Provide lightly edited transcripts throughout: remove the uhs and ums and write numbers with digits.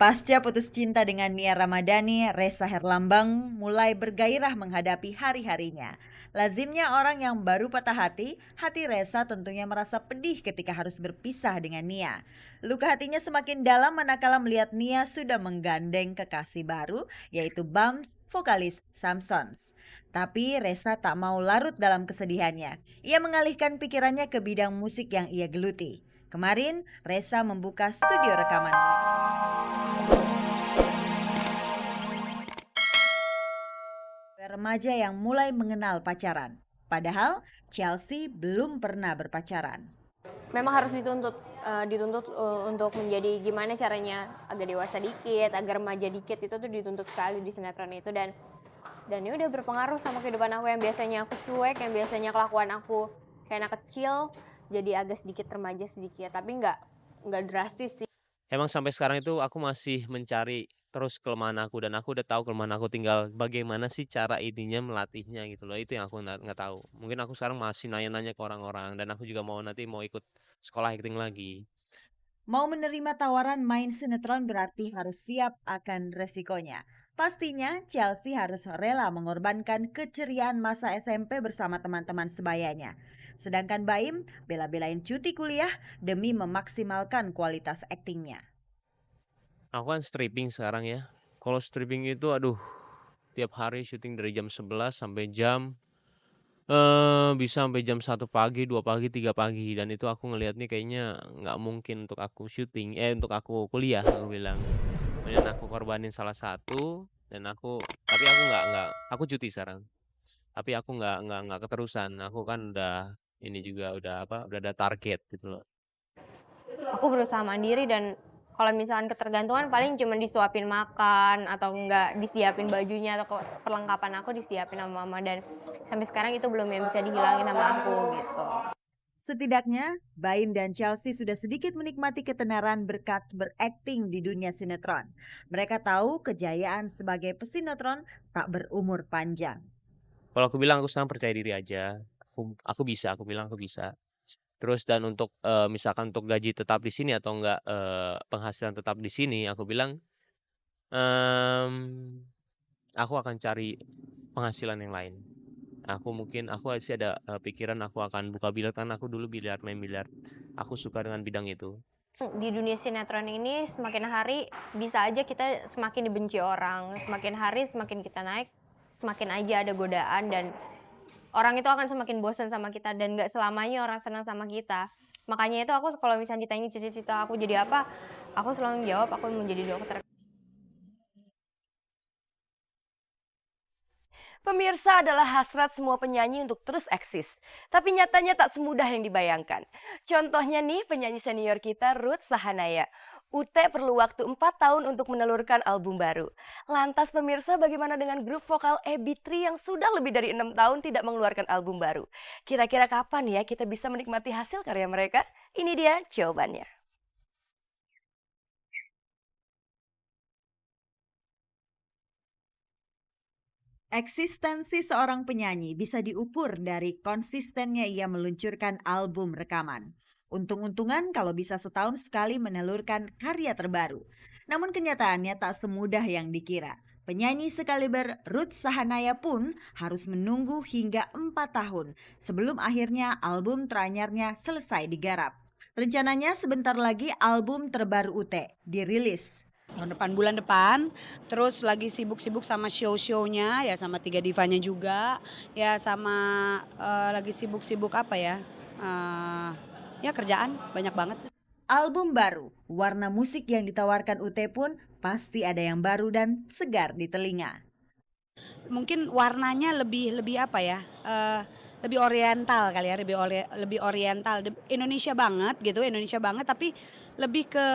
Pasca putus cinta dengan Nia Ramadhani, Ressa Herlambang mulai bergairah menghadapi hari-harinya. Lazimnya orang yang baru patah hati Ressa tentunya merasa pedih ketika harus berpisah dengan Nia. Luka hatinya semakin dalam manakala melihat Nia sudah menggandeng kekasih baru, yaitu Bams, vokalis Samsons. Tapi Ressa tak mau larut dalam kesedihannya. Ia mengalihkan pikirannya ke bidang musik yang ia geluti. Kemarin, Ressa membuka studio rekaman. Remaja yang mulai mengenal pacaran. Padahal Chelsea belum pernah berpacaran. Memang harus dituntut untuk menjadi gimana caranya agak dewasa dikit, agak remaja dikit, itu tuh dituntut sekali di sinetron itu. Dan ini udah berpengaruh sama kehidupan aku yang biasanya aku cuek, yang biasanya kelakuan aku kayak anak kecil, jadi agak sedikit remaja sedikit, tapi nggak drastis sih. Emang sampai sekarang itu aku masih mencari terus kelemahan aku, dan aku udah tahu kelemahan aku, tinggal bagaimana sih cara ininya melatihnya gitu loh. Itu yang aku nggak tahu. Mungkin aku sekarang masih nanya-nanya ke orang-orang, dan aku juga nanti mau ikut sekolah acting lagi. Mau menerima tawaran main sinetron berarti harus siap akan resikonya. Pastinya Chelsea harus rela mengorbankan keceriaan masa SMP bersama teman-teman sebayanya. Sedangkan Baim bela-belain cuti kuliah demi memaksimalkan kualitas aktingnya. Aku kan stripping sekarang ya. Kalau stripping itu tiap hari syuting dari jam 11 sampai bisa sampai jam 1 pagi, 2 pagi, 3 pagi, dan itu aku ngelihat nih kayaknya nggak mungkin untuk aku syuting, untuk aku kuliah, aku bilang. Kemudian aku korbanin salah satu, dan tapi aku nggak, aku cuti sekarang. Tapi aku nggak keterusan. Aku kan udah ini juga udah ada target gitu loh. Aku berusaha mandiri, dan kalau misalkan ketergantungan paling cuma disuapin makan atau enggak disiapin bajunya atau perlengkapan aku disiapin sama mama, dan sampai sekarang itu belum yang bisa dihilangin sama aku gitu. Setidaknya, Baim dan Chelsea sudah sedikit menikmati ketenaran berkat berakting di dunia sinetron. Mereka tahu kejayaan sebagai pesinetron tak berumur panjang. Kalau aku bilang, aku sekarang percaya diri aja. Aku bisa, aku bilang aku bisa. Terus dan untuk misalkan untuk gaji tetap di sini atau enggak penghasilan tetap di sini, aku bilang aku akan cari penghasilan yang lain. Aku sih ada pikiran aku akan buka biliar, karena aku dulu main biliar. Aku suka dengan bidang itu. Di dunia sinetron ini semakin hari bisa aja kita semakin dibenci orang, semakin hari semakin kita naik, semakin aja ada godaan, dan orang itu akan semakin bosan sama kita, dan gak selamanya orang senang sama kita. Makanya itu aku kalau misalnya ditanya cita-cita aku jadi apa, aku selalu jawab aku mau jadi dokter. Pemirsa adalah hasrat semua penyanyi untuk terus eksis. Tapi nyatanya tak semudah yang dibayangkan. Contohnya nih penyanyi senior kita Ruth Sahanaya. UT perlu waktu 4 tahun untuk menelurkan album baru. Lantas pemirsa, bagaimana dengan grup vokal AB3 yang sudah lebih dari 6 tahun tidak mengeluarkan album baru? Kira-kira kapan ya kita bisa menikmati hasil karya mereka? Ini dia jawabannya. Eksistensi seorang penyanyi bisa diukur dari konsistennya ia meluncurkan album rekaman. Untung-untungan kalau bisa setahun sekali menelurkan karya terbaru. Namun kenyataannya tak semudah yang dikira. Penyanyi sekaliber Ruth Sahanaya pun harus menunggu hingga 4 tahun sebelum akhirnya album teranyarnya selesai digarap. Rencananya sebentar lagi album terbaru UT dirilis. Bulan depan, terus lagi sibuk-sibuk sama show-show-nya ya, sama 3 Divanya juga ya, sama lagi sibuk-sibuk ya kerjaan banyak banget. Album baru, warna musik yang ditawarkan UT pun pasti ada yang baru dan segar di telinga. Mungkin warnanya lebih lebih oriental kali ya, lebih oriental, Indonesia banget gitu, Indonesia banget, tapi lebih ke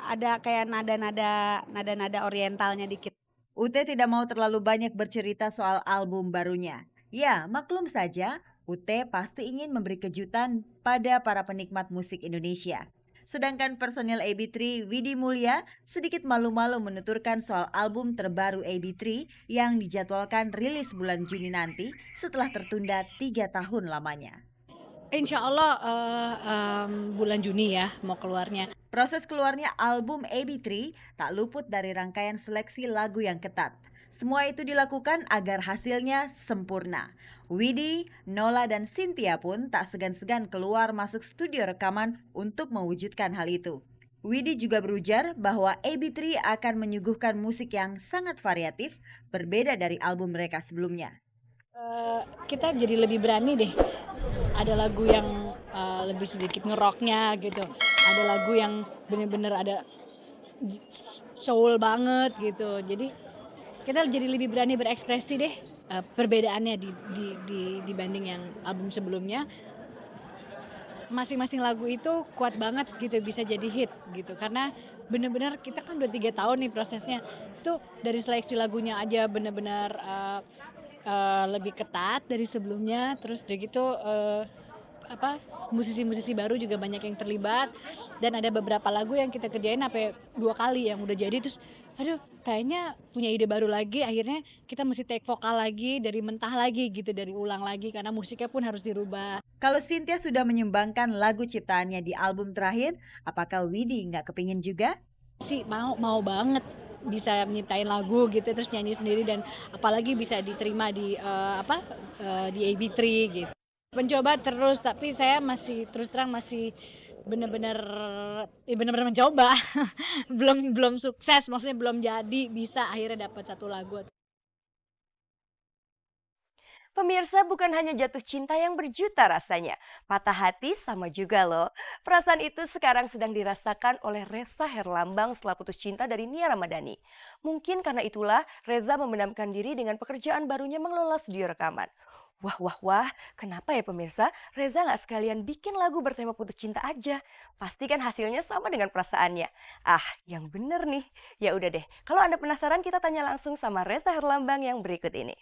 ada kayak nada-nada orientalnya dikit. UT tidak mau terlalu banyak bercerita soal album barunya. Ya, maklum saja, UT pasti ingin memberi kejutan pada para penikmat musik Indonesia. Sedangkan personil AB3 Widi Mulia sedikit malu-malu menuturkan soal album terbaru AB3 yang dijadwalkan rilis bulan Juni nanti setelah tertunda 3 tahun lamanya. Insya Allah bulan Juni ya mau keluarnya. Proses keluarnya album AB3 tak luput dari rangkaian seleksi lagu yang ketat. Semua itu dilakukan agar hasilnya sempurna. Widi, Nola, dan Cynthia pun tak segan-segan keluar masuk studio rekaman untuk mewujudkan hal itu. Widi juga berujar bahwa AB3 akan menyuguhkan musik yang sangat variatif, berbeda dari album mereka sebelumnya. Kita jadi lebih berani deh. Ada lagu yang lebih sedikit ngeroknya gitu. Ada lagu yang bener-bener ada soul banget gitu. Jadi kita jadi lebih berani berekspresi deh. Perbedaannya dibanding yang album sebelumnya. Masing-masing lagu itu kuat banget gitu, bisa jadi hit gitu. Karena bener-bener kita kan udah 3 tahun nih prosesnya. Itu dari seleksi lagunya aja bener-bener lebih ketat dari sebelumnya. Terus udah gitu musisi-musisi baru juga banyak yang terlibat. Dan ada beberapa lagu yang kita kerjain sampai 2 kali yang udah jadi, terus aduh kayaknya punya ide baru lagi, akhirnya kita mesti take vokal lagi, dari mentah lagi gitu, dari ulang lagi karena musiknya pun harus dirubah. Kalau Cynthia sudah menyumbangkan lagu ciptaannya di album terakhir, apakah Widi nggak kepingin juga? Sih mau banget bisa nyiptain lagu gitu, terus nyanyi sendiri, dan apalagi bisa diterima di di AB3 gitu. Mencoba terus, tapi saya masih terus terang masih benar-benar mencoba. belum sukses, maksudnya belum jadi bisa akhirnya dapat satu lagu. Pemirsa, bukan hanya jatuh cinta yang berjuta rasanya. Patah hati sama juga loh. Perasaan itu sekarang sedang dirasakan oleh Reza Herlambang setelah putus cinta dari Nia Ramadhani. Mungkin karena itulah Reza memendamkan diri dengan pekerjaan barunya mengelola studio rekaman. Wah, kenapa ya pemirsa? Reza nggak sekalian bikin lagu bertema putus cinta aja. Pastikan hasilnya sama dengan perasaannya. Ah, yang bener nih. Ya udah deh, kalau Anda penasaran kita tanya langsung sama Reza Herlambang yang berikut ini.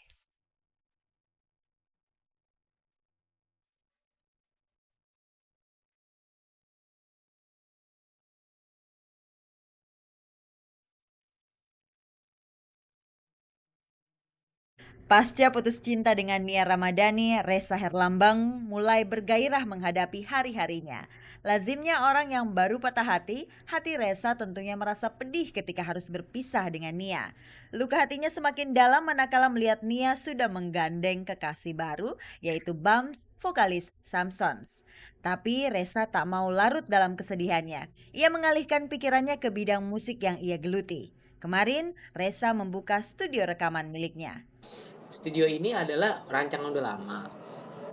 Pasca putus cinta dengan Nia Ramadhani, Reza Herlambang mulai bergairah menghadapi hari-harinya. Lazimnya orang yang baru patah hati Reza tentunya merasa pedih ketika harus berpisah dengan Nia. Luka hatinya semakin dalam manakala melihat Nia sudah menggandeng kekasih baru, yaitu Bams, vokalis Samsons. Tapi Reza tak mau larut dalam kesedihannya. Ia mengalihkan pikirannya ke bidang musik yang ia geluti. Kemarin, Reza membuka studio rekaman miliknya. Studio ini adalah rancangan udah lama.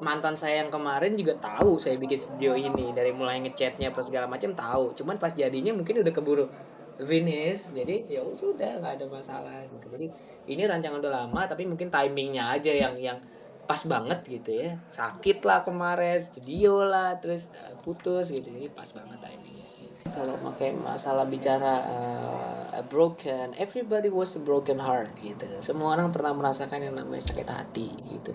Mantan saya yang kemarin juga tahu saya bikin studio ini, dari mulai ngechatnya apa segala macam tahu. Cuman pas jadinya mungkin udah keburu finish, jadi ya sudah nggak ada masalah gitu. Jadi ini rancangan udah lama, tapi mungkin timingnya aja yang pas banget gitu ya. Sakit lah kemarin, studio lah, terus putus gitu, jadi pas banget timingnya. Kalau pakai masalah bicara broken, everybody was a broken heart gitu. Semua orang pernah merasakan yang namanya sakit hati gitu.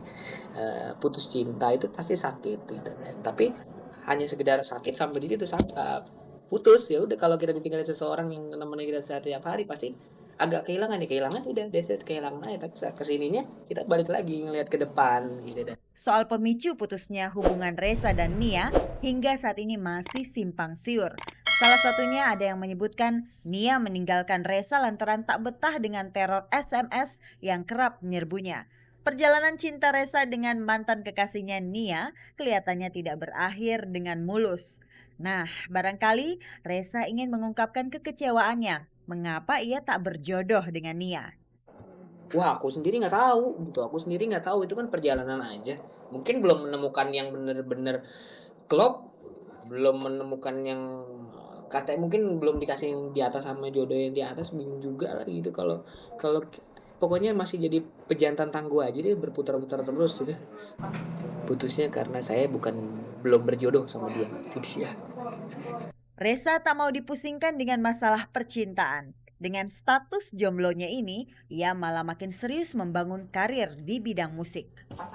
Putus cinta itu pasti sakit gitu. Tapi hanya sekedar sakit sampai di situ sampai putus, ya udah. Kalau kita ditinggalin seseorang yang nemenin kita setiap hari pasti agak kehilangan udah kehilangan aja. Tapi kesininya kita balik lagi ngelihat ke depan gitu. Soal pemicu putusnya hubungan Reza dan Nia hingga saat ini masih simpang siur. Salah satunya ada yang menyebutkan Nia meninggalkan Reza lantaran tak betah dengan teror SMS yang kerap menyerbunya. Perjalanan cinta Reza dengan mantan kekasihnya Nia kelihatannya tidak berakhir dengan mulus. Nah, barangkali Reza ingin mengungkapkan kekecewaannya. Mengapa ia tak berjodoh dengan Nia? Wah, aku sendiri nggak tahu gitu. Itu kan perjalanan aja. Mungkin belum menemukan yang bener-bener klop, belum menemukan yang katanya mungkin belum dikasih di atas sama jodoh yang di atas, bingung juga lah gitu. Kalau pokoknya masih jadi pejantan tangguh aja, dia berputar-putar terus gitu. Putusnya karena saya belum berjodoh sama dia, itu dia. Reza tak mau dipusingkan dengan masalah percintaan. Dengan status jomblonya ini, ia malah makin serius membangun karir di bidang musik.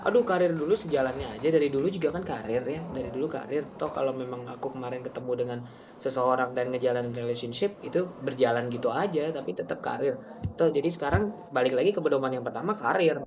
Aduh, karir dulu sejalannya aja. Dari dulu juga kan karir ya. Dari dulu karir. Toh kalau memang aku kemarin ketemu dengan seseorang dan ngejalanin relationship, itu berjalan gitu aja. Tapi tetap karir. Toh jadi sekarang balik lagi ke pedoman yang pertama, karir.